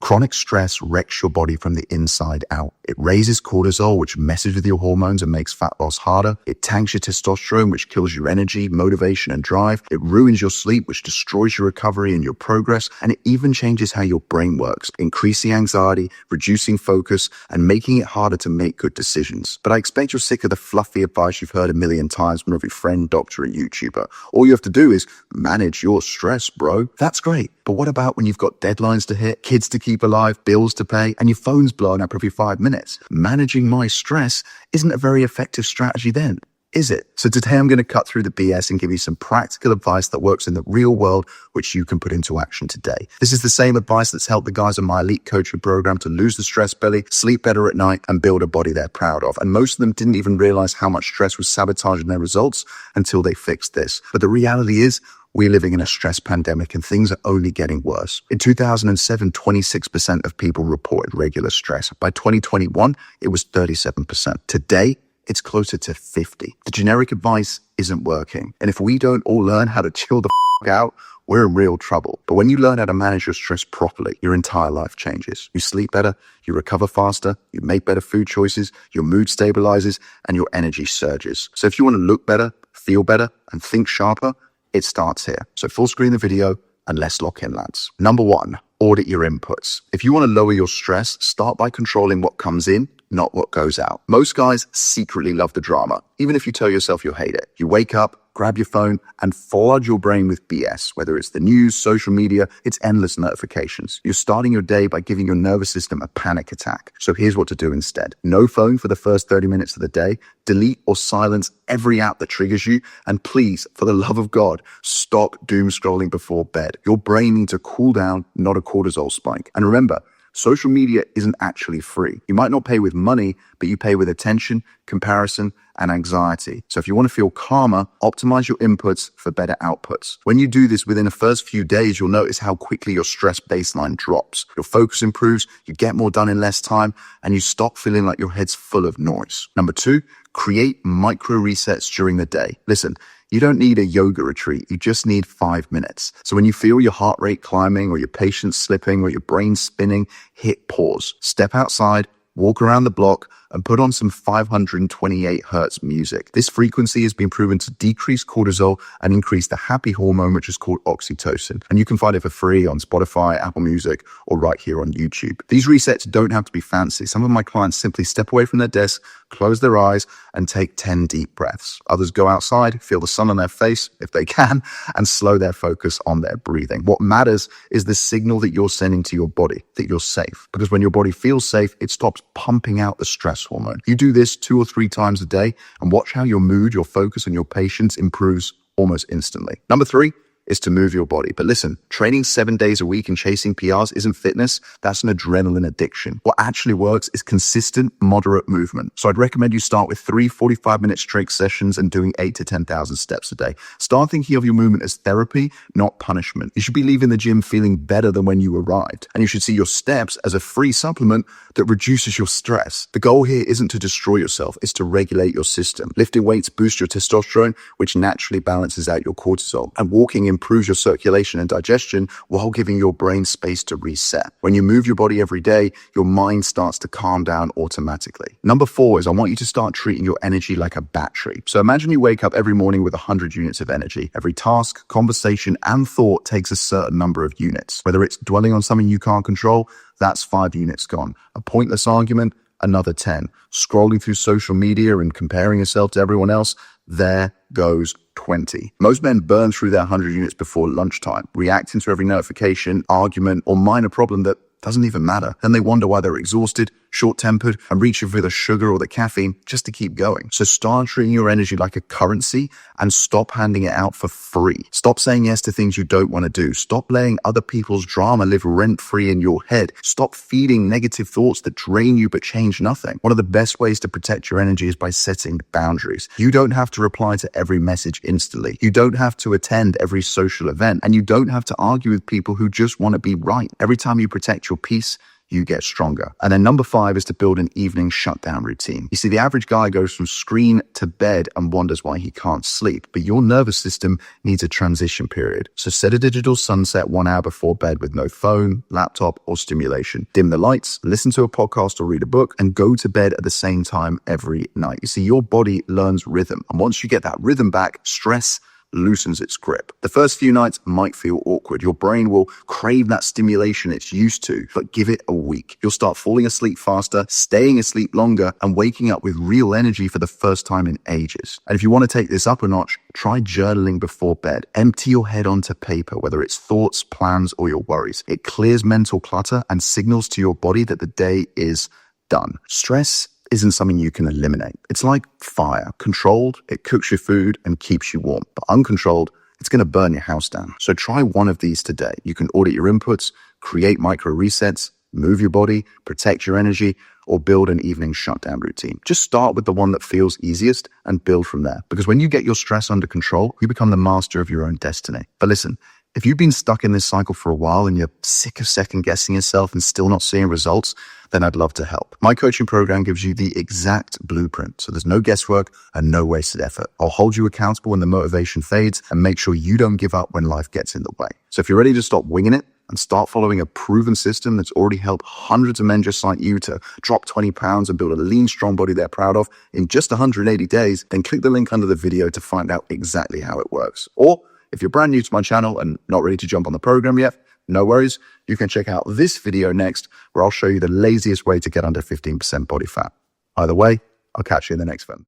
Chronic stress wrecks your body from the inside out. It raises cortisol, which messes with your hormones and makes fat loss harder. It tanks your testosterone, which kills your energy, motivation, and drive. It ruins your sleep, which destroys your recovery and your progress. And it even changes how your brain works, increasing anxiety, reducing focus, and making it harder to make good decisions. But I expect you're sick of the fluffy advice you've heard a million times from every friend, doctor, and YouTuber. All you have to do is manage your stress, bro. That's great. But what about when you've got deadlines to hit, kids to keep alive, bills to pay, and your phone's blowing up every 5 minutes? Managing my stress isn't a very effective strategy then, is it? So today I'm going to cut through the BS and give you some practical advice that works in the real world, which you can put into action today. This is the same advice that's helped the guys in my elite coaching program to lose the stress belly, sleep better at night, and build a body they're proud of. And most of them didn't even realize how much stress was sabotaging their results until they fixed this. But the reality is, we're living in a stress pandemic and things are only getting worse. In 2007, 26% of people reported regular stress. By 2021, it was 37%. Today, it's closer to 50. The generic advice isn't working. And if we don't all learn how to chill the f*** out, we're in real trouble. But when you learn how to manage your stress properly, your entire life changes. You sleep better, you recover faster, you make better food choices, your mood stabilizes, and your energy surges. So if you want to look better, feel better, and think sharper, it starts here. So full screen the video and let's lock in, lads. Number 1, audit your inputs. If you want to lower your stress, start by controlling what comes in, not what goes out. Most guys secretly love the drama, even if you tell yourself you'll hate it. You wake up, grab your phone, and flood your brain with BS. Whether it's the news, social media, it's endless notifications. You're starting your day by giving your nervous system a panic attack. So here's what to do instead. No phone for the first 30 minutes of the day. Delete or silence every app that triggers you. And please, for the love of God, stop doom scrolling before bed. Your brain needs a cool down, not a cortisol spike. And remember, social media isn't actually free. You might not pay with money, but you pay with attention, comparison, and anxiety. So if you want to feel calmer, optimize your inputs for better outputs. When you do this within the first few days, you'll notice how quickly your stress baseline drops. Your focus improves, you get more done in less time, and you stop feeling like your head's full of noise. Number 2, create micro resets during the day. Listen, you don't need a yoga retreat. You just need 5 minutes. So when you feel your heart rate climbing or your patience slipping or your brain spinning, hit pause. Step outside, walk around the block, and put on some 528 hertz music. This frequency has been proven to decrease cortisol and increase the happy hormone, which is called oxytocin. And you can find it for free on Spotify, Apple Music, or right here on YouTube. These resets don't have to be fancy. Some of my clients simply step away from their desk, close their eyes, and take 10 deep breaths. Others go outside, feel the sun on their face, if they can, and slow their focus on their breathing. What matters is the signal that you're sending to your body, that you're safe. Because when your body feels safe, it stops pumping out the stress hormone. You do this 2 or 3 times a day and watch how your mood, your focus, and your patience improves almost instantly. Number 3 is to move your body. But listen, training 7 days a week and chasing PRs isn't fitness. That's an adrenaline addiction. What actually works is consistent, moderate movement. So I'd recommend you start with 3 45-minute straight sessions and doing 8 to 10,000 steps a day. Start thinking of your movement as therapy, not punishment. You should be leaving the gym feeling better than when you arrived. And you should see your steps as a free supplement that reduces your stress. The goal here isn't to destroy yourself, it's to regulate your system. Lifting weights boosts your testosterone, which naturally balances out your cortisol. And walking improves your circulation and digestion while giving your brain space to reset. When you move your body every day, your mind starts to calm down automatically. Number 4 is I want you to start treating your energy like a battery. So imagine you wake up every morning with 100 units of energy. Every task, conversation, and thought takes a certain number of units. Whether it's dwelling on something you can't control, that's 5 units gone. A pointless argument, another 10. Scrolling through social media and comparing yourself to everyone else, there goes 20. Most men burn through their 100 units before lunchtime, reacting to every notification, argument, or minor problem that doesn't even matter. Then they wonder why they're exhausted, short-tempered, and reaching for the sugar or the caffeine just to keep going. So start treating your energy like a currency and stop handing it out for free. Stop saying yes to things you don't want to do. Stop letting other people's drama live rent-free in your head. Stop feeding negative thoughts that drain you but change nothing. One of the best ways to protect your energy is by setting boundaries. You don't have to reply to every message instantly. You don't have to attend every social event, and you don't have to argue with people who just want to be right. Every time you protect your peace, you get stronger. And then number 5 is to build an evening shutdown routine. You see, the average guy goes from screen to bed and wonders why he can't sleep, but your nervous system needs a transition period. So set a digital sunset 1 hour before bed with no phone, laptop, or stimulation. Dim the lights, listen to a podcast or read a book, and go to bed at the same time every night. You see, your body learns rhythm. And once you get that rhythm back, stress loosens its grip. The first few nights might feel awkward. Your brain will crave that stimulation it's used to, but give it a week. You'll start falling asleep faster, staying asleep longer, and waking up with real energy for the first time in ages. And if you want to take this up a notch, try journaling before bed. Empty your head onto paper, whether it's thoughts, plans, or your worries. It clears mental clutter and signals to your body that the day is done. Stress isn't something you can eliminate. It's like fire. Controlled, it cooks your food and keeps you warm. But uncontrolled, it's going to burn your house down. So try one of these today. You can audit your inputs, create micro resets, move your body, protect your energy, or build an evening shutdown routine. Just start with the one that feels easiest and build from there. Because when you get your stress under control, you become the master of your own destiny. But listen, if you've been stuck in this cycle for a while and you're sick of second guessing yourself and still not seeing results, then I'd love to help. My coaching program gives you the exact blueprint, so there's no guesswork and no wasted effort. I'll hold you accountable when the motivation fades and make sure you don't give up when life gets in the way. So if you're ready to stop winging it and start following a proven system that's already helped hundreds of men just like you to drop 20 pounds and build a lean, strong body they're proud of in just 180 days, then click the link under the video to find out exactly how it works. Or if you're brand new to my channel and not ready to jump on the program yet, no worries. You can check out this video next, where I'll show you the laziest way to get under 15% body fat. Either way, I'll catch you in the next one.